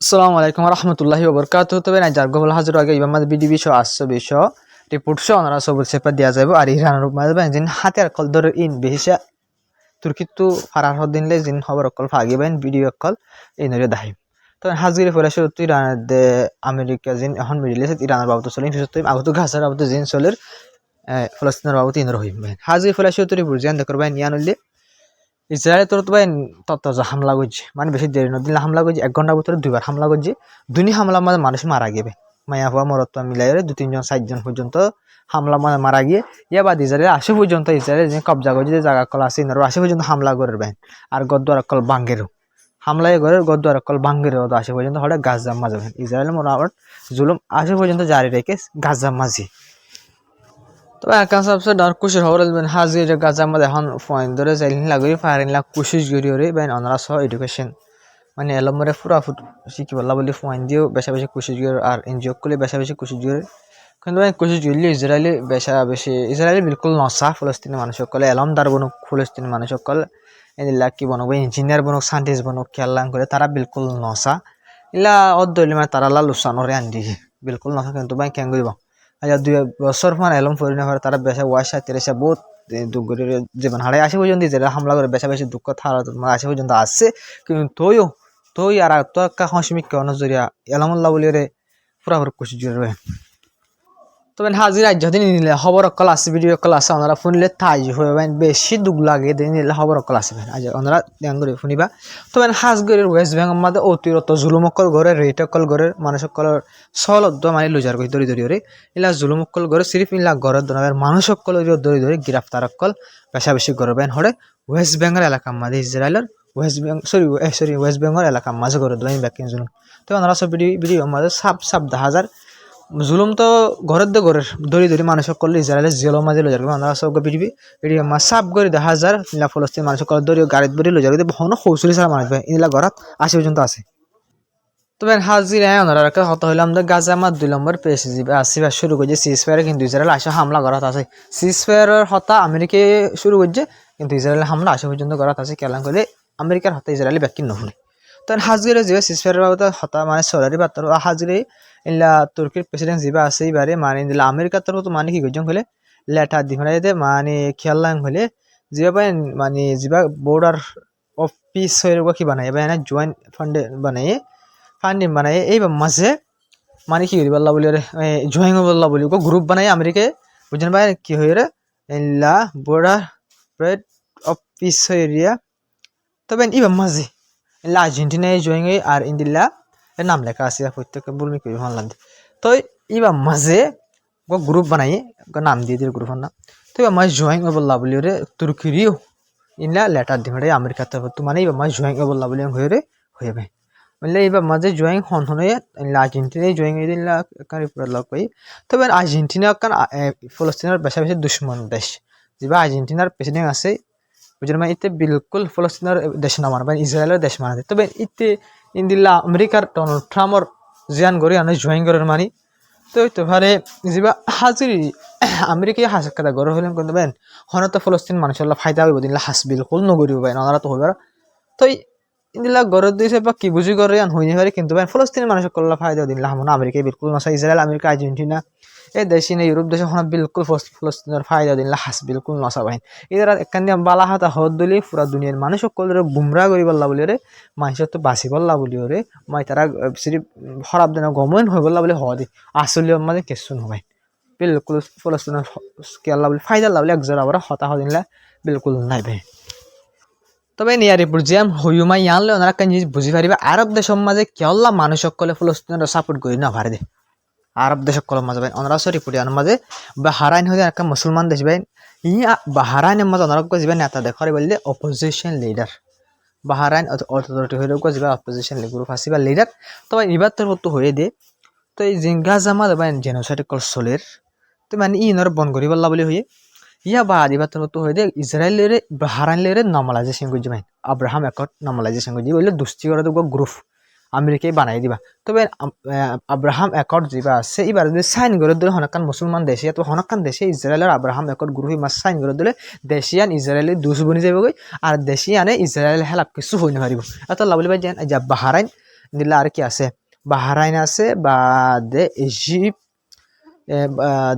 আসসালামু আলাইকুম রহমতুল্লাহি ওবরকাতুহু। তবে না জার্গবল হাজির আগে ইমাম বিডিবি শো আসছে বেশ রিপোর্ট শো ওনারা সব সেপা দিয়া যাব আর ইরানের মাঝে জিন হাতিয়ার কল ধরে ইন বেহিসা তুর্কি তো ফারার হদিনলে জিন খবর কল ফাগি বাইন ভিডিও কল ইনরে দাহিম তো হাজির ফরাসে তো ইরানের দে আমেরিকা জিন এখন মিডিল ইস্ট ইরানের বাবদ চলে ফিসত আগত ঘাসার বাবদ জিন চলের ফলস্তিনের বাবদ ইন রহিম বাইন হাজির ফরাসে তো বুঝিয়ান দেখর বাইন ইয়ানলে ইসরায়েল তোর তো ভাই তত হামলা করছে মানে বেশি দেরি নদিন হামলা করছে 1 ঘন্টার ভিতরে 2বার হামলা করছে দুনি হামলা মানে মানুষ মারা গেবে মায়া হওয়া মরত্ব মিলাই 2-3 জন 4 জন পর্যন্ত হামলা মানে মারা গিয়ে ইয়া বাদ ইসরায়েল আসে পর্যন্ত ইসরায়েল যে কবজা করছে যে জায়গা কল আছে ইনারও আসে পর্যন্ত হামলা করে বেন আর গদ্দার কল বাঙ্গেরও হামলায় করে গদ্দার কল বাঙ্গেরও আসে পর্যন্ত হলে গাজা মাঝে ইসরায়েল মোরামত জুলুম আসে পর্যন্ত জারি রেখে গাজা মাঝি তবে একা সবচেয়ে ডার কুশির খবর বেন হাজির গাজা মধ্যে এখন পয়েন্ট ধরে যাইলিন লাগি ফায়ারিন লাগ কুশিস গড়িয়ে বেন অনারা সহ এডুকেশন মানে এলমরে ফুরা ফুট শিখি বললা বলি পয়েন্ট দিয়েও বেশা বেশি কুশিস গড় আর এনজিও করলে বেশা বেশি কুশিস গড় কিন্তু ভাই কুশিস গড়লে ইসরায়েলি বেশা বেশি ইসরায়েলি বিলকুল নসা ফলস্তিনি মানুষ সকলে এলমদার বনুক ফলস্তিনি মানুষ সকল এদিলা কি বনক ইঞ্জিনিয়ার বনুক সায়েন্টিস্ট বনুক খেয়াল্লাং করে তারা বিলকুল নসা ইলা অদ্দলি মানে তারা লুসানরে আনদি বিলকুল নসা কিন্তু ভাই কেন করিব আজ 2 বছর মানে এলম ফরি না তারা বেশা ওয়াশা তেরেশা বহুত দুঃখ করে জীবন হারাই আসে পর্যন্ত যারা হামলা করে বেশা বেশি দুঃখ থারা আসে পর্যন্ত আসছে কিন্তু তই আর তো একটা হসমিক কেন জরিয়া এলামুল্লাহ বলি রে পুরা পুরো কুশি জুড়ে তবে হাজির আজ যদি নিলে খবর অকল আছে ভিডিও অকল আছে ওনারা শুনলে তাই হয়ে বেশি দুঃখ লাগে নিলে খবর অকল আছে আজ ওনারা ধ্যান করে শুনিবা তবে হাজগড়ের ওয়েস্ট বেঙ্গল মধ্যে অতিরিক্ত জুলুমকল ঘরে রেট অকল ঘরের মানুষ সকলের সলদ্দ মানে লুজার করে দরি দরি ইলা জুলুমকল ঘরে সিরিফ ইলা ঘরের দনাবের মানুষ সকল দরি দরি গ্রেফতার অকল বেশা বেশি ঘর বেন হরে ওয়েস্ট বেঙ্গল এলাকার মাঝে ইসরায়েলের ওয়েস্ট বেঙ্গল এলাকার মাঝে ঘরে দোয়াই ব্যাকিং জুলুম তো ওনারা সব ভিডিও মাঝে সাপ 10,000 জুলুম তো ঘরের ঘরের দড়ি দড়ি মানুষ করলে ইসরায়েলের জেলের মাঝে লই যাবে আমরা সব পৃথিবী এটি সাপ করে 10,000 ইলা ফলস্তিন মানুষ করলে দড়ি গাড়িত বড়ি লই যাবে হনো হৌসলি সারা মানুষ ইলা ঘরাত আসে পর্যন্ত আছে তবে হাজির ওনারা হত হইলে আমাদের গাজা আমার 2 নম্বর পেয়েছে আসিবা শুরু করছে সিজফায়ারে কিন্তু ইসরায়েল আসে হামলা করাত আছে সিজফায়ারের হতা আমেরিকা শুরু করছে কিন্তু ইসরায়েলের হামলা আসে পর্যন্ত করাত আছে কেলাম করে আমেরিকার হতা ইসরায়েলি ব্যাকিং নহলে তখন হাজিরে যে সিজফায়ারের বাবদ হতা মানে সরারি বার্তা হাজিরে ইলা তুর্কির প্রেসিডেন্ট যিবা আছে এবারে মানে দিলা আমেরিকার তরফ মানে কি গজন হলে লেটার দি ফেলাই দে মানে খেয়াল্লাং হলে যিবা মানে যিবা বর্ডার অফ পিস হয়ে কি বানাই এবার জয়েন্ট ফান্ডিং বানাই এই মাঝে মানে কি বললা বলি রে জয়েন বললা বলি গ্রুপ বানাই আমেরিকায় বুঝছেন ভাই কি হয়ে রে ইলা বর্ডার অফ পিস হয়ে রিয়া তবে ইবা মাঝে ইলা আর্জেন্টিনায় জয়েন আর ইন্দিল্লা এর নাম লেখা আছে প্রত্যেককে বলবি কই হলাম তো ইবা মাঝে গ্রুপ বানাই নাম দিয়ে দিল গ্রুপের নাম তো এবার মাঝে জয়েন বললা বলি রে তুর্কিরিও ইনলা লেটার দিবে আমেরিকা তরফ তো মানে এবার মাঝে জয়েন বললা বলি হয়ে রে হয়ে ভাই বললে এবার মাঝে জয়েন হন আর্জেন্টিনায় জয়েন দিল্লা কারি পুরা লগ পাই তবে আর্জেন্টিনা কারণ ফলস্তিনের বেশা বেশি দুশ্মন দেশ যেবা আর্জেন্টিনার প্রেসিডেন্ট আছে বুঝলেন মানে ইতে বিলকুল ফলস্তিনের দেশ না মানবে ইসরায়েলের দেশ মানা তবে ইতে ইন্দিল্লা আমেরিকার ডোনাল্ড ট্রাম্পর জিয়ান গড়ি আনে জয়েন করার মানি তো ভারে যেবা হাজিরি আমেরিকায় হাস কথা গড় হলেন কিন্তু বেন হনতো ফলস্তিন মানুষের ফায়দা হইব দিনলা হাস বিলকুল নগরিব বেন ওনারা তো হইবার তো ইন্দিল্লা গড় দিয়েছে বা কি বুঝি করে আন হইনি পারে কিন্তু বেন ফলস্তিনের মানুষের কল্লা ফায়দা দিনলা হামনা আমেরিকায় বিলকুল নসা ইসরায়েল আমেরিকা আর্জেন্টিনা এই দেশে না ইউরোপ দেশে হন বিলকুল ফলস্তিনের ফায়দা দিনলা হাস বিলকুল নসা বাইন এরা একখান দিয়ে বালা হাতা হদ দিলি পুরা দুনিয়ার মানুষ সকলের গুমরা করি বললা বলি রে মানুষের তো বাঁচি বললা বলি রে মাই তারা সিরি খরাব দিন গমন হয়ে বললা বলে হওয়া দি আসলে মানে কিছু নয় বিলকুল ফলস্তিনের কেল্লা বলে ফায়দা লাভলে একজোড়া আবার হতা হদিনলা বিলকুল নাই ভাই তবে নিয়ার রিপোর্ট যে হইমাই আনলে ওনারা কেন জিনিস বুঝি পারিবে আরব দেশের মাঝে কেল্লা মানুষ সকলে ফলস্তিনের সাপোর্ট করি না পারে দে আরব দেশ কলম মাঝে ওনারা রিপোর্ট আনার মাঝে বাহারাইন হয়ে একটা মুসলমান দেশ ভাই ইয়া বাহারাইনের মাঝে ওনারা যাবেন নেতা দেখারে বললে অপোজিশন লিডার বাহারাইন অথরিটি হয়ে যাবে অপোজিশন গ্রুপ আছে বা লিডার তবে এবার তোর তো হয়ে দে তো এই জিঙ্গা জামা দেবেন জেনোসাইড কল সোলের তো মানে ইনর বন করি বললা বলে হয়ে ইয়া বা এবার তোর তো হয়ে দে ইসরায়েলের বাহারাইনের নর্মালাইজেশন করছে ভাই আব্রাহাম একট নর্মালাইজেশন করছে বললে দুষ্টি করে দেবো গ্রুপ আমেরিকায় বানাই দিবা তবে আব্রাহাম একর্ড যেবা আছে এবার যদি সাইন করে দিলে হনকান মুসলমান দেশে তো হনকান দেশে ইসরায়েলের আব্রাহাম একর্ড গ্রুপ মাস সাইন করে দিলে দেশিয়ান ইসরায়েলের দুষ বনি যাবগৈ আর দেশিয়ানে ইসরায়েল হেলাপ কিছু হই না পারিব এত লাভলি ভাই যেন বাহারাইন দিলে আর কি আছে বাহারাইন আছে বা দে ইজিপ্ট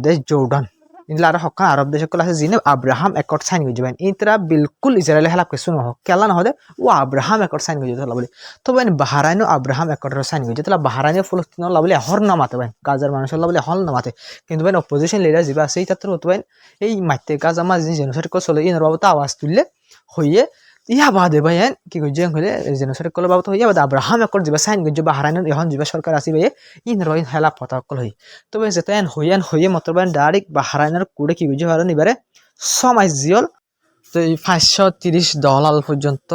দে জর্ডান ইনলা আর হকা আরব দেশ সকল আছে যিনি আব্রাহাম একর্ড সাইন করে যাবেন ইতরা বিলকুল ইসরায়েল হেলাপ কিছু নহ কেলা নহদে ও আব্রাহাম একর্ড সাইন করে যেতে বলি তো বাইন বাহারাইনও আব্রাহাম একর্ড সাইন করে যেতে বাহারাইনে ফলস্তিন বলি হর নামাতে বাইন গাজার মানুষের বলি হল নামাতে কিন্তু বাইন অপোজিশন লিডার যাবা আছে এই তাত্র হতো বাইন এই মাইতে গাজা মাঝ জেনোসাইড চলে ইনর বাবতা আওয়াজ তুললে হইয়ে ইয়া বাদে বাইন কি কই জেং হইলে জেনোসাইড কল বাবত হইয়া বাদে আব্রাহাম একর্ড যাবা সাইন করে যাবা বাহারাইন এখন যাবা সরকার আসি ভাই ইনর বাইন হেলাপ কথা কল হই তবে যেতেন হইয়ে মতর বাইন ডাইরেক্ট বাহারাইনের কুড়ে কি বুঝে পারেন এবারে সমাজ জিয়ল তো এই $530 পর্যন্ত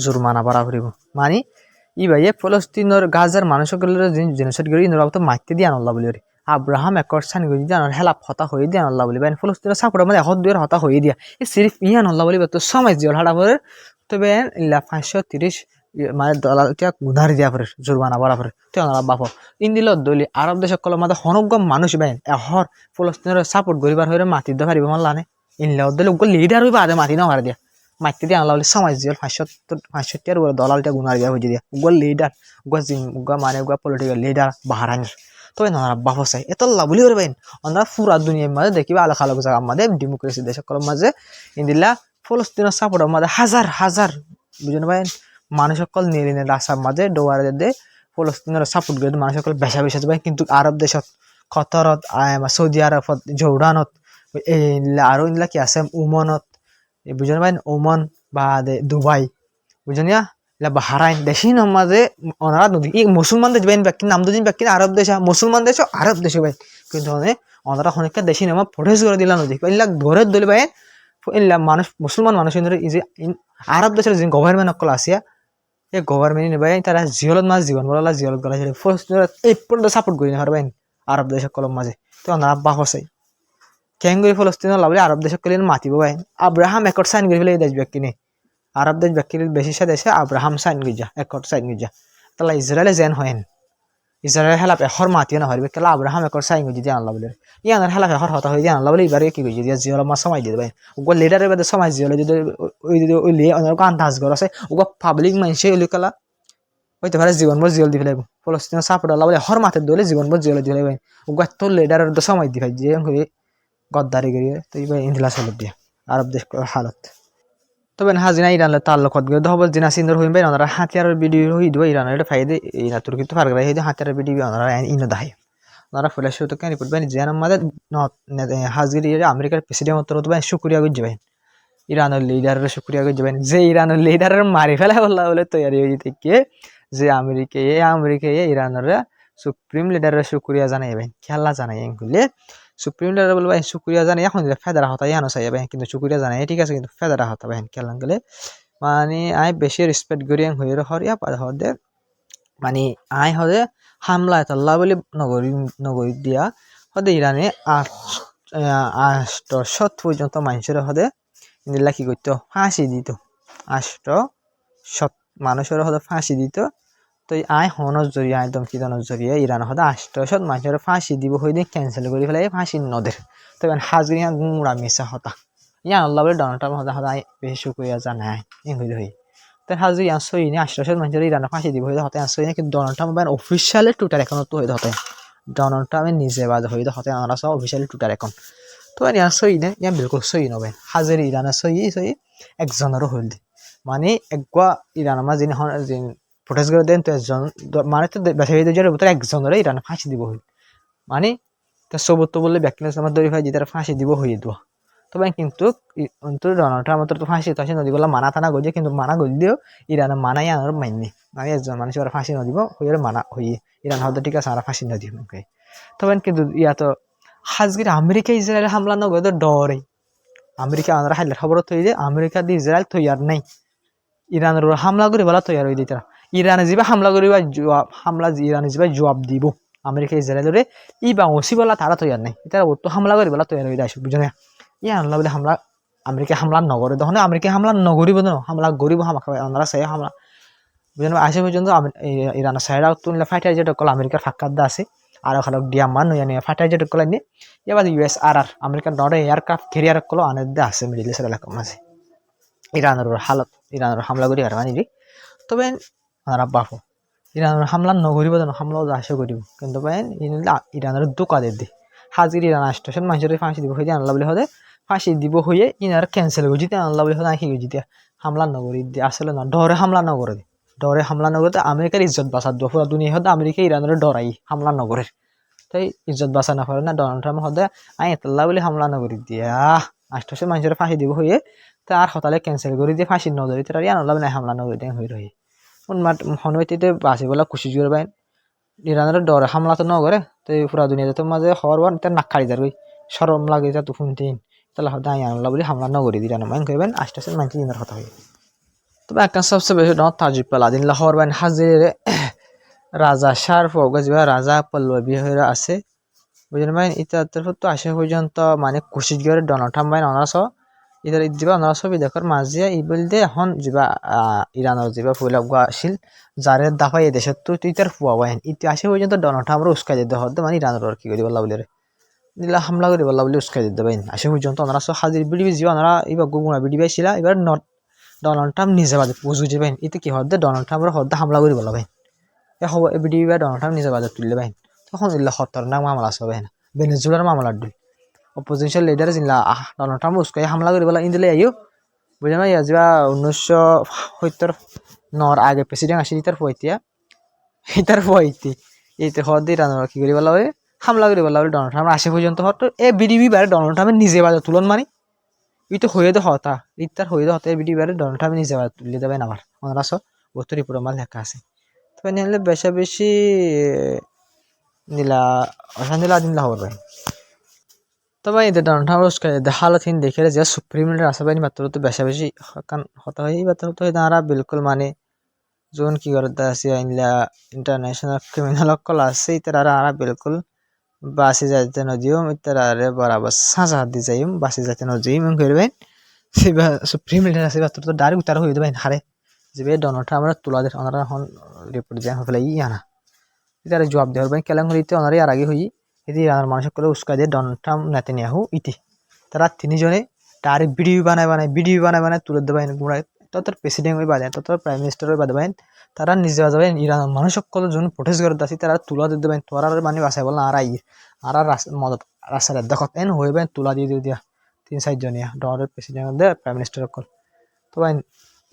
জুরমানা ভরা করিব মানে ই ভাইয়ে ফলস্তিনের গাজার মানুষগুলোর জেনোসাইড করে ইনর বাবত মাইতে দিয়ে আনল্লা বলি আব্রাহাম একর্ড সাইন করে দিয়ে আনার হেলাপ হতা হয়ে দিয়ে আনল্লা বলি বাইন ফলস্তিনের সাপোর্ট মানে এখন দুয়ের হতা হয়ে দিয়া এই সিরিফ ইয়ান আল্লাহ বলি তো সমাজ জিয়ল হাড়া পরে তবে ইল্লা 530 মানে ডলার গুধার দিয়া পরে জুরমানা ভরা পরে তো ওনারা বাপ ইন্দিল দলি আরব দেশ সকল মাঝে হনগম মানুষ বাইন এহর ফলস্তিনের সাপোর্ট করিবার হয়ে মাতি দিতে পারিব মানলানে ইনলা দলি উগ্র লিডার হইবা আদে মাতি না হার দিয়া মাতি দিয়ে আনলা বলি সমাজ জিয়ল 570 আর ডলারটা গুনার দিয়া হয়ে দিয়া উগ্র লিডার উগ্র জিম উগ্র মানে উগ্র পলিটিক্যাল লিডার বাহারানির তবে ওনারা বাপ চাই এত লাভলি করে বাইন ওনারা পুরা দুনিয়ার মাঝে দেখিবা আলাদা আলাদা জায়গা আমাদের ডেমোক্রেসি দেশ সকল মাঝে ইন্দিলা ফলস্তিনের সাপোর্ট আমাদের হাজার হাজার বুঝেন বাইন মানুষ সকল নিয়ে রাস্তার মাঝে ডোয়ারে দে ফলস্তিনের সাপোর্ট করে মানুষ সকল বেসা বেসা যাবে কিন্তু আরব দেশত কতরত সৌদি আরবত জর্ডানত আরো ইনলা কি আছে ওমানত বুঝেন বাইন ওমান বা দুবাই বুঝেনিয়া বাহারাইন দেশি মাঝে ওনারা নদী এই মুসলমানদের যাবেন ব্যক্তি নাম দুদিন ব্যক্তি আরব দেশ মুসলমান দেশ আরব দেশে ভাই কিন্তু ওনারা অনেকটা দেশি নামা ফটেজ করে দিলা নদী ইল্লা ঘরের দলি ভাই ইল্লা মানুষ মুসলমান মানুষ আরব দেশের যে গভর্নমেন্ট সকল আসিয়া এই গভর্নমেন্ট নেবাই তারা জিয়লত মাছ জীবন বলা জিয়লত গলা এই পর্যন্ত সাপোর্ট করি না পারবেন আরব দেশ সকলের মাঝে তো ওনারা বাহ চাই কেন করে ফলস্তিনের লাভলে আরব দেশ সকলে মাতিব ভাই আব্রাহাম একর্ড সাইন করে ফেলে এই দেশ ব্যক্তি নেই আরব দেশ ব্যক্তির বেশি দেশে আব্রাহাম সাইন করে যা একর্ড সাইন করে যা তাহলে ইসরায়েলে যেন হয়েন ইসরায়েল হেলাপ এহর মাতিও না হইবে কেলা আব্রাহাম একর্ড সাইন করে দিয়ে আনলা বলে ইয়ানের হেলাপ এহর হতা হয়ে দিয়ে আনলা বলে এবারে কি করে দিয়ে জিয়ল মাছ সময় দিয়ে ভাই ওগুলো লিডারের বাদে সময় জিয়লে যদি ওই লিয়ে অনেক আন্দাজ ঘর আছে ওগুলো পাবলিক মানুষে ওই কেলা হইতে পারে জীবনভর জিয়ল দি ফেলাইব ফলস্তিনের সাপোর্ট আল্লাহ বলে হর মাথের দলে জীবনভর জিয়লে দিয়ে ফেলাইব ওগুলো তোর লিডারের সময় দি ভাই যে গদ্দারি করিয়ে তো এইবার ইন্দিলা চলত দিয়ে আরব দেশ হালত তবে হাজিনা ইরানলে তার লগত গিয়ে দহবল জিনা সিন্দর হইবে ওনারা হাতিয়ারের ভিডিও হই দিব ইরানের ফাইদে ইরা তুর্কি তো ফারগরা হইবে হাতিয়ারের ভিডিও ওনারা ইনো দাহে ওনারা ফ্ল্যাশ তো কেন রিপোর্ট বানি জিয়ান মাদে হাজির আমেরিকার প্রেসিডেন্ট উত্তর তো শুকরিয়া গই যাবেন ইরানের লিডারের শুকরিয়া গই যাবেন যে ইরানের লিডারের মারি ফেলা বলে তৈরি হয়ে যেতে কে যে আমেরিকায় ইরানের সুপ্রিম লিডারের শুকরিয়া জানাইবেন খেলা জানাই এগুলি সুপ্রিম লিডার বলবে শুক্রিয়া জানাই এখন ফেদারা হতা ইয়ানো চাই কিন্তু শুক্রিয়া জানাই ঠিক আছে কিন্তু ফেদারা হতা বেন খেলাম গেলে মানে আই বেশি রেসপেক্ট করি হয়ে হরিয়া পাদ হদে মানে আই হদে হামলা এতাল্লা বলে নগরী দিয়া হদে ইরানে 800 পর্যন্ত মানুষের হদে ইন্দিল্লা কি করতো ফাঁসি দিত 800 মানুষের হদে ফাঁসি দিত তো আই হনর জরিয়ে একদম কিদনের জরিয়ে ইরান হদে 800 মানুষের ফাঁসি দিব হয়ে দিয়ে ক্যান্সেল করে ফেলে ফাঁসি নদের তো হাজরিয়া গুঁড়া মিশা হতা ইয়ান আল্লাহ বলে ডোনাল্ড ট্রাম্প হদা হদা বেশি শুক্রিয়া জানায় হইলে হই তো হাজরি আনসই নি 800 মানুষের ইরানে ফাঁসি দিব হয়ে হতে আনসই না কিন্তু Donald Trump officially Twitter account তো হয়ে হতে ডোনাল্ড ট্রাম্প নিজে বাদ হয়ে হতে আমরা সব অফিসিয়ালি টুইটার অ্যাকাউন্ট তো ইয়ান সই না ইয়ান বিলকুল সই নবে হাজরি ইরানে সই একজনেরও হইল মানে একগুয়া ইরান আমার যিনি প্রোটেস্ট করে দেন তো একজন মানে তো বেশি ভিতরে একজনের ইরানে ফাঁসি দিব হইল মানে তো সবুত বললে ব্যক্তিগত আমার দরি ভাই যে তারা ফাঁসি দিব হয়ে দেওয়া তবে কিন্তু ডোনাল্ড ট্রাম্প তো ফাঁসি তো আসে নদীগুলো মানা থানা গজে কিন্তু মানা গললেও ইরানে মানাই আনার মাইনি মানে একজন মানুষ ওরা ফাঁসি নদীব হয়ে মানা হয়ে ইরান হয়তো ঠিক আছে আমরা ফাঁসি নদী তবে কিন্তু ইয়া তো হাজগির আমেরিকা ইসরায়েল হামলা নগর তো ডরে আমেরিকা আমরা হাইলার খবর তৈরি যে আমেরিকা দিয়ে ইসরায়েল তৈয়ার নাই ইরানের হামলা করে বলা তৈয়ার হয়ে দিতে ইরানে যাবা হামলা করিবা হামলা ইরানে যাবা জবাব দিব আমেরিকা ইসরায়েলরে ই বা ওসি বলা তারা তৈয়ার নাই এটা তো হামলা করি বলা তৈয়ার হয়ে আসে বুঝে না ইয়া আল্লাহ বলে হামলা আমেরিকা হামলা নগরে তখন আমেরিকা হামলা নগরিব না হামলা গরিব আমরা সাই হামলা বুঝেন আসে পর্যন্ত ইরানের সাইডা তুললে ফাইটার যেটা কল আমেরিকার ফাঁকাদ্দা আছে আর খালক ডিয়া মান নয়া নিয়ে ফাইটার যেটা কল নি এবার ইউএস আর আমেরিকার নড়ে এয়ারক্রাফট ক্যারিয়ার কল আনেদা আছে মিডিল ইস্টের এলাকার মাঝে ইরানের হালত ইরানের হামলা করি আর মানি তবে ওনারা বাফো ইরানের হামলা নগরিব যেন হামলাও আশা করিব কিন্তু পাইন ইরানের দোকাদের দি হাজির ইরান আসতেছেন মানুষের ফাঁসি দিব হয়ে আল্লাহ বলে হলে ফাঁসি দিব হয়ে ইনার ক্যান্সেল করে দিতে আল্লাহ বলে হলে আঁকি দিতে হামলা নগরী দিয়ে আসলে না ডরে হামলা নগরে দি ডরে হামলা নগরতে আমেরিকার ইজ্জত বাঁচার দো পুরা দুনিয়া হতে আমেরিকা ইরানের ডরাই হামলা নগরের তাই ইজ্জত বাঁচা না পারে না ডোনাল্ড ট্রাম্প হতে আই আল্লাহ বলে হামলা নগরী দিয়া আসতেছে মানুষের ফাঁসি দিব হয়ে তার হতালে ক্যান্সেল করে দিয়ে ফাঁসি নগরী তার আল্লাহ বলে হামলা নগরী দিয়ে হয়ে রহি হনবৈতিতে বাঁচি বলা খুশি জোর বাইন ইরানের ডরে হামলা তো নগরে তো পুরা দুনিয়াতে তো মাঝে হওয়ার তার নাক খাড়ি যার সরম লাগে যা তুফুন তিন তাহলে হয়তো আই আল্লাহ বলে হামলা নগরী দিরান মাইন করবেন আসতেছে মানুষ দিনের কথা হয়ে তবে একটা সবচেয়ে বেশি ডর তাজিব পালা দিন লাহোর বাইন হাজিরে রাজা শার ফৌগা রাজা পল্লবী হয়ে আছে বুঝলেন ভাই ইতার তো আসে পর্যন্ত মানে কুশিজ গড়ে ডোনাল্ড ট্রাম্প ভাই অনারস ইতার যা অনারস বিদেশর মাঝে ই বলতে এখন যা ইরানের যা ফুল আছিল যারে দাফাই দেশের তো ইতার ফুয়া বাইন ইতি আসে পর্যন্ত ডোনাল্ড ট্রাম্পের উস্কাই দিতে হতে মানে ইরানের কি করি বললা বলে নিলা হামলা করি বললা বলে উস্কাই দিতে বাইন আসে পর্যন্ত অনারস হাজির বিডিবি যা ওনারা এবার গুগুনা বিডিবি ছিল এবার ডোনাল্ড ট্রাম্প নিজে বাদে বুঝে বাইন ইতি কি হতে ডোনাল্ড ট্রাম্পের হতে হামলা করি বলা বাইন বিডিবি বা ডোনাল্ড ট্রাম্প নিজে বাদে তুললে বাইন তখন ইল্লা খতরনাক মামলা আছে বাইন ভেনেজুয়েলার মামলার দুই অপোজিশন লিডার জিলা ডোনাল্ড ট্রাম্প উস্কাই হামলা করি বলা ইন্দিলে আইও বুঝে না যা 1970 আগে প্রেসিডেন্ট আসি ইতার পয়তি এইতে হদ ইরানের কি করি বলা হয় হামলা করি বলা বলে ডোনাল্ড ট্রাম্প আসে পর্যন্ত হতো এ বিডিবি বারে ডোনাল্ড ট্রাম্পের নিজে বাজার তুলন মানে ই তো হয়ে দে হতা ইতার হয়ে দে হতে বিডিবি বারে ডোনাল্ড ট্রাম্প নিজে বাজার তুলে দেবেন আমার ওনারা সব বত্তর রিপোর্ট আমার লেখা আছে তবে নিলে বেশা বেশি নীলা অশান্তিলা দিন হবার ভাই তবে এদের ডোনাল্ড ট্রাম্প হালত হিন দেখে যে সুপ্রিম লিডার আছে বাইনি মাত্র তো বেশা বেশি হতা হয় মাত্র তো তারা বিলকুল মানে যখন কি করে আছে আইনলা ইন্টারন্যাশনাল ক্রিমিনাল কল আছে তারা বিলকুল বাসি যাইতে নদীও তারা বরাবর সাজা দি যাইম বাসি যাইতে নদীম করবেন সেবা সুপ্রিম লিডার আছে মাত্র তো ডাইরেক্ট উত্তর হয়ে দেবেন হারে যে ডোনাল্ড ট্রাম্প আমরা তুলা দেখ ওনারা এখন রিপোর্ট দেওয়া হয়ে ই আনা তারা জবাব দেওয়ার পাই কেলাঙ্গুলিতে ওনারাই আর আগে হই এটি ইরানের মানুষের করে উস্কা দিয়ে ডোনাল্ড ট্রাম্প নেতানিয়াহু ইতি তারা তিনজনে তার ভিডিও বানায় তুলে দেবেন গুড়ায় তত প্রেসিডেন্ট হয়ে বাজেন তত প্রাইম মিনিস্টার হয়ে বাঁধবেন তারা নিজে বাজাবেন ইরানের মানুষ সকল যখন প্রোটেস্ট করে আসি তারা তুলা দিয়ে দেবেন তোরা মানে বাসায় বললাম আর মদত রাস্তায় দেখত এন হইবেন তুলা দিয়ে দিয়া 3-4 জনিয়া ডোনাল্ড প্রেসিডেন্ট দে প্রাইম মিনিস্টার সকল তো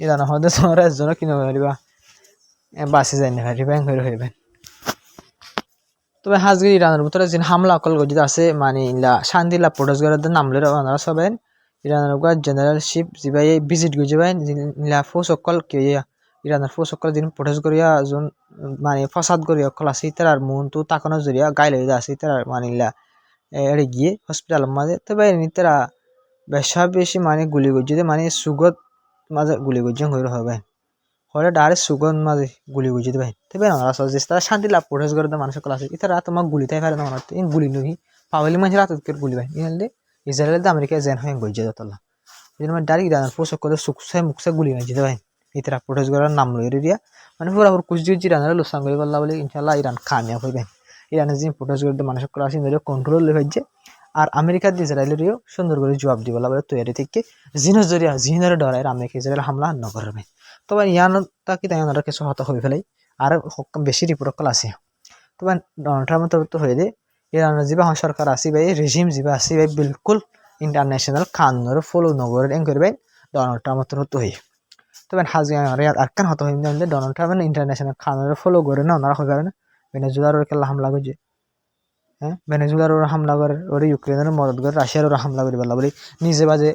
ইরানের হতে তোমরা একজনও কিনে পারিবা বাসে যাই না পারিবেন হইবেন তবে হাজগির ইরানের ভিতরে যে হামলা অকল গঠিত আছে মানে ইলা শান্তিলা প্রোটেস্ট করে নামলে ওনারা সবেন ইরানের জেনারেলশিপ যিবাই ভিজিট করে যাবেন ইলা ফোর্স অকল কে ইরানের ফোর্স অকল যিনি প্রোটেস্ট করিয়া যোন মানে ফসাদ করিয়া অকল আছে তার মনটো তাকানো জরিয়া গাইলে আছে তার মানে ইলা এড়ে গিয়ে হসপিটাল মাঝে তবে তারা বেশি মানে গুলি গজিতে মানে সুগত মাঝে গুলি গজিয়ে হয়ে হবে হলে ডাইরেক্ট সুগন মাঝে গুলি গুজি দেবে তবে ওনারা সহজে তারা শান্তি লাভ প্রোটেস্ট করে মানুষ সকল আছে ইতারা তোমার গুলিতে পারে না মনে ইন গুলি নহি পাওয়ালি মানুষের রাত গুলি পায় ইনলে ইসরায়েল আমেরিকা জেন হয়ে গজিয়ে যতলা এই জন্য ডাইরেক্ট ইরানের ফোর্স সকলে মুখে গুলি না যেতে পারে ইতারা প্রোটেস্ট করার নাম লই দিয়া মানে পুরা কুচজি ইরানের লোকসান করে বললা বলে ইনশাআল্লাহ ইরান কামিয়াব হইবে ইরানের যে প্রোটেস্ট করতে মানুষ সকল আছে ইনদের কন্ট্রোল লই হইছে আর আমেরিকার ইসরায়েলেরও সুন্দর করে জবাব দিব বলা বলে তৈরি থেকে জিনের ডরায় আমেরিকা ইসরায়েল হামলা ন করবে তবে ইয়ানটা কি তাই ওনারা কিছু হত হয়ে ফেলাই আর বেশি রিপোর্ট কল আছে তবে ডোনাল্ড ট্রাম্প তো হয়ে দে ইরানের যা সরকার আছে ভাই রেজিম যা আছে ভাই বিলকুল ইন্টারন্যাশনাল কানুনের ফলো নগর এন করবে ডোনাল্ড ট্রাম্প তো হয়ে তবে হাজি আর কান হত হয়ে ডোনাল্ড ট্রাম্প ইন্টারন্যাশনাল কানুনের ফলো করে না ওনারা হবে না ভেনেজুয়েলার খেলা হামলা করছে হ্যাঁ ভেনেজুয়েলার হামলা করে ওরা ইউক্রেনের মদত করে রাশিয়ার ওরা হামলা করে বলা বলি নিজে বাজে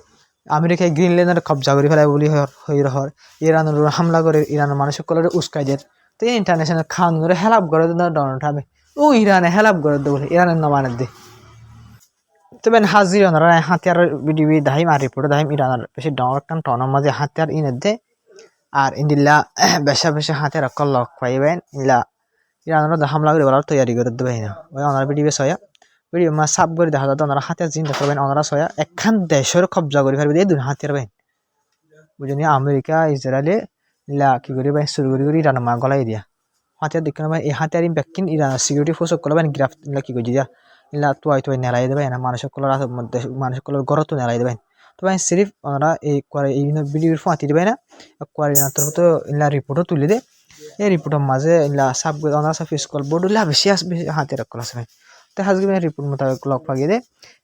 আমেরিকায় গ্রিনল্যান্ডের কবজা করে ফেলায় বলি হয়ে রহর ইরানের হামলা করে ইরানের মানুষ সকলের উস্কাই দেয় তো ইন্টারন্যাশনাল খানুনের হেলাপ করে ডোনাল্ড ট্রাম্পে ও ইরানে হেলাপ করে দে বলে ইরানের নমানের দে তবে হাজির ওনারা হাতিয়ার বিডিবি দাহিম আর রিপোর্টে দাহিম ইরানের বেশি ডোনাল্ড ট্রাম্প টনের মাঝে হাতিয়ার ইনের দে আর ইন্দিল্লা বেশা হাতিয়ার অকল লক পাইবেন ইলা ইরানের হামলা করে বলার তৈরি করে দেবে না ওই ওনার বিডিবি সয়া ভিডিও মা সাব করে দেখা যাতে ওনারা হাতিয়ার চিন্তা করবেন ওনারা সয়া একখান দেশের কবজা করে ফেলবে এই দুই হাতিয়ার বাইন বুঝলি আমেরিকা ইসরায়েলে ইলা কি করি ভাই শুরু করি ইরান মা গলাই দিয়া হাতিয়ার দেখে ভাই এই হাতিয়ার ব্যাকিন ইরান সিকিউরিটি ফোর্স করবেন গ্রাফ ইলা কি করি দিয়া ইলা তুয়াই নেলাই দেবে না মানুষগুলোর ঘরতো নেলাই দেবেন তো ভাই সিরিফ ওনারা এই ভিডিওর ফাঁতি দেবে না কোয়ারিনার তরফ তো ইলা রিপোর্টও তুলে দে এই রিপোর্টের মাঝে ইলা sub honours of school board হইলা বেশি হাতিয়ার কল আছে ভাই তো হাজগে রিপোর্ট মোতাবেক লক পাগিয়ে দে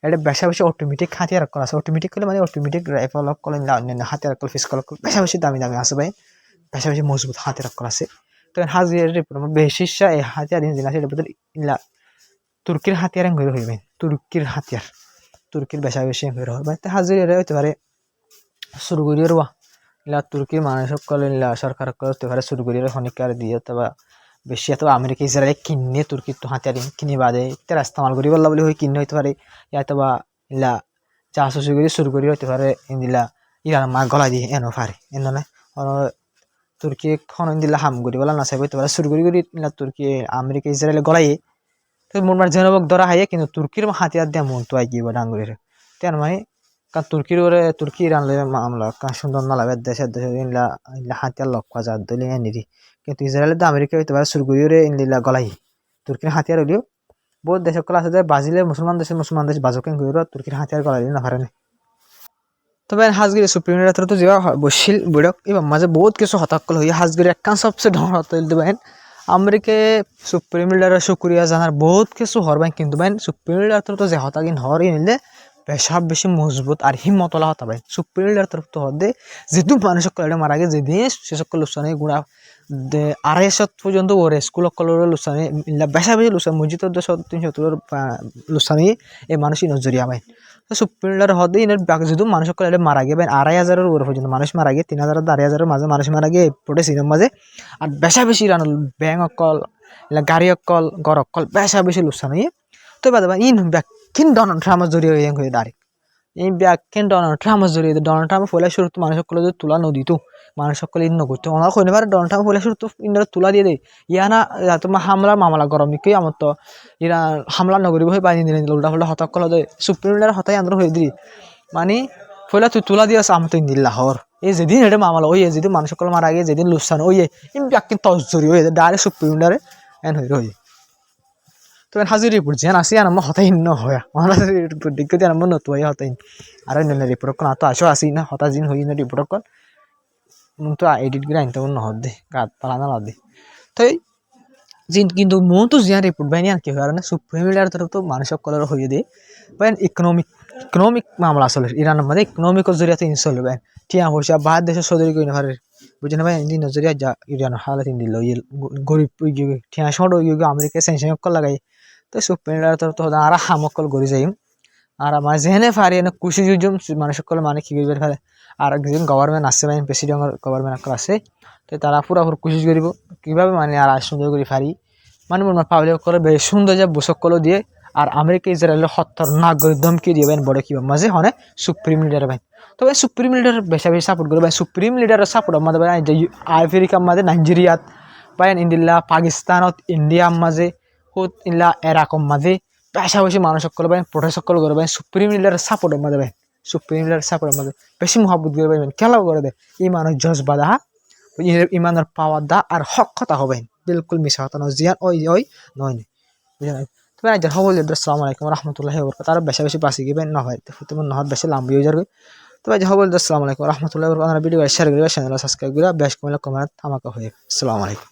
এটা বেশা বেশি অটোমেটিক হাতিয়ার কল আছে অটোমেটিক করলে মানে অটোমেটিক রাইফল লক কল ইলা অন্যান্য হাতিয়ার কল ফিস কল বেশা বেশি দামি দামি আছে ভাই বেশা বেশি মজবুত হাতিয়ার কল আছে তো হাজগে রিপোর্ট বেশি এই হাতিয়ার ইঞ্জিন আছে এটা বদল ইলা তুর্কির হাতিয়ার এঙ্গরে হইবে তুর্কির হাতিয়ার তুর্কির বেশা বেশি এঙ্গরে হবে তো হাজগে হইতে পারে শুরু করিয়ে রোয়া ইলা তুর্কির মানুষ সকল ইলা সরকার করতে পারে শুরু করিয়ে খনিকার দিয়ে অথবা বেশি অথবা আমেরিকা ইসরায়েল কিনে তুর্কির তো হাতিয়ার কিনে বাদে তারা ইস্তেমাল করি বললা বলে হয়ে কিনে হইতে পারে অথবা ইলা চাষি করি শুরু করি হইতে পারে ইন্দিলা ইরান মা গলা দিয়ে এনো পারে এনো না তুর্কি খন ইন্দিলা হাম করি বলা না চাইব হইতে পারে শুরু করি ইলা তুর্কি আমেরিকা ইসরায়েল গলাই তো মন মার জনবক ধরা হাইয়ে কিন্তু তুর্কির হাতিয়ার দিয়ে মন তো আইগিয়ে ডাঙ্গুরির তার মানে কারণ তুর্কির ওরে তুর্কি ইরান লইয়া মামলা কারণ সুন্দর না লাগে দেশের ইনলা হাতিয়ার লক্ষ্য যা দলি নিরি কিন্তু ইসরায়েলের তো আমেরিকা হইতে পারে শুরু করি ওরে ইনলা গলাই তুর্কির হাতিয়ার হইলেও বহুত দেশ সকল আছে ব্রাজিলের মুসলমান দেশ বাজকেন করি তুর্কির হাতিয়ার গলাই না পারে না তবে হাজগিরি সুপ্রিম কোর্টের তো যা বসিল বৈঠক এবার মাঝে বহুত কিছু হতাকল হয়ে হাজগিরি একখান সবচেয়ে ডর হতে দেবেন আমেরিকা সুপ্রিম লিডারের শুক্রিয়া জানার বহুত কিছু হরবেন কিন্তু বেন সুপ্রিম লিডার তো যে হতাকিন হরই নিলে পেশাব বেশি মজবুত আর হিম্মতলা হতা ভাই সুপ্রিম লিডার তরফ তো হদে যেহেতু মানুষ সকল মারা গে যেদিন সে সকল লুসানি গুড়া 250 পর্যন্ত ওরে স্কুল সকলের লুসানি বেশা বেশি লুসানি মসজিদ 370 লুসানি এই মানুষই নজরিয়া ভাই তো সুপ্রিম লিডার হদে ইনের যেহেতু মানুষ সকল মারা গে 2,500 ওর পর্যন্ত মানুষ মারা গে 3,000 2,500 মাঝে মানুষ মারা গে পড়ে সিনেম মাঝে আর বেশা বেশি রান ব্যাং অকল গাড়ি অকল গড় অকল বেশা বেশি লুসানি তো বাদ ইন ব্যাকিন ডোনাল্ড ট্রাম্প জড়িয়ে হয়ে ডাইরেক্ট এই ব্যাকিন ডোনাল্ড ট্রাম্প জড়িয়ে ডোনাল্ড ট্রাম্প ফলে শুরু মানুষ সকলে যদি তুলা নদী তো মানুষ সকলে ইন নগরতো ওনার কইনে পারে ডোনাল্ড ট্রাম্প ফলে শুরু ইন্ডিয়া তুলা দিয়ে দেয় ইয়ানা তোমার হামলা মামলা গরম কি আমার তো ইরা হামলা নগরী হয়ে পানি দিলেন উল্টা ফলে হতাক কল সুপ্রিম লিডার হতাই আন্দ্র হয়ে দিই মানে ফলে তুই তুলা দিয়ে আম তো ইন্দিল্লা হর এই যেদিন এটা মামলা ওই যেদিন মানুষ সকল মারা গিয়ে যেদিন লুসান ওই ইন ব্যাকিন তস জড়ি হয়ে ডাইরেক্ট সুপ্রিম লিডারে এন হয়ে তো হাজির রিপোর্ট যেন আসি আর আমার হতাই ন হয় আমার রিপোর্ট দেখতে দিয়ে আমার নতুন হতাই আর অন্যান্য রিপোর্ট কোন তো আসো আসি না হতাশ দিন হই না রিপোর্ট কল তো এডিট করে আনতে ন হদ দে গাত পালানা লাদ দে তো কিন্তু মন তো জিয়া রিপোর্ট বাইনি আর কি হয় না সুপ্রিম লিডার তরফ তো মানুষ সকলের হয়ে দিয়ে বাইন ইকোনমিক মামলা আসলে ইরানের মধ্যে ইকোনমিকের জরিয়াতে ইনসল বাইন টিয়া পয়সা বাহার দেশের সদরি কই না পারে বুঝে না ভাই ইন্দিন নজরিয়া যা ইরানের হালাত ইন দিল গরিব টিয়া শট আমেরিকা স্যাংশন কল লাগাই তো সুপ্রিম লিডার তরফ তো আর হামকল গড়ি যাই আর আমার যেহেনে ফারি এনে কুশি জুজুম মানুষ সকল মানে কি করবে ফেলে আর একজন গভর্নমেন্ট আছে মানে প্রেসিডেন্টের গভর্নমেন্ট আছে তো তারা পুরাপুরি কোশিশ করিব কীভাবে মানে আর সুন্দর করে ফারি মানে মনে পাবলিক করে বেশ সুন্দর যে বসকল দিয়ে আর আমেরিকা ইসরায়েলের খতরনাক করে ধমকি দিয়ে বড় কি মাঝে হনে সুপ্রিম লিডার ভাই তবে সুপ্রিম লিডার বেশা বেশি সাপোর্ট করে ভাই সুপ্রিম লিডারের সাপোর্ট আমাদের আফ্রিকার মাঝে নাইজেরিয়াত বা ইন্ডিয়া পাকিস্তানত ইন্ডিয়ার মাঝে হুত ইনলা এরকম মাঝে পেশা বেশি মানুষ সকল ভাই প্রোটেস্ট সকল করে ভাই সুপ্রিম লিডারের সাপোর্ট আমাদের ভাই সুপ্রিম লিডারের সাপোর্ট আমাদের বেশি মহাব্বত করে ভাই খেলাও করে দেয় ইমানের জজবা দা ইমানের পাওয়ার দা আর হক কথা হবে বিলকুল মিশা হতা নয় জিয়ান ওই নয় বুঝলেন তবে আজ হবল আসসালামু আলাইকুম রহমতুল্লাহি ওয়া বারাকাতুহু তারা বেশি বেশি বাসি গিয়ে না হয় তেমন নহর বেশি লাম্বি হয়ে যাবে তবে আজ হবল আসসালামু আলাইকুম রহমতুল্লাহি ওয়া বারাকাতুহু ভিডিও শেয়ার করে চ্যানেল সাবস্ক্রাইব করে বেশ কমেন্ট আমাকে হয়ে আসসালামু আলাইকুম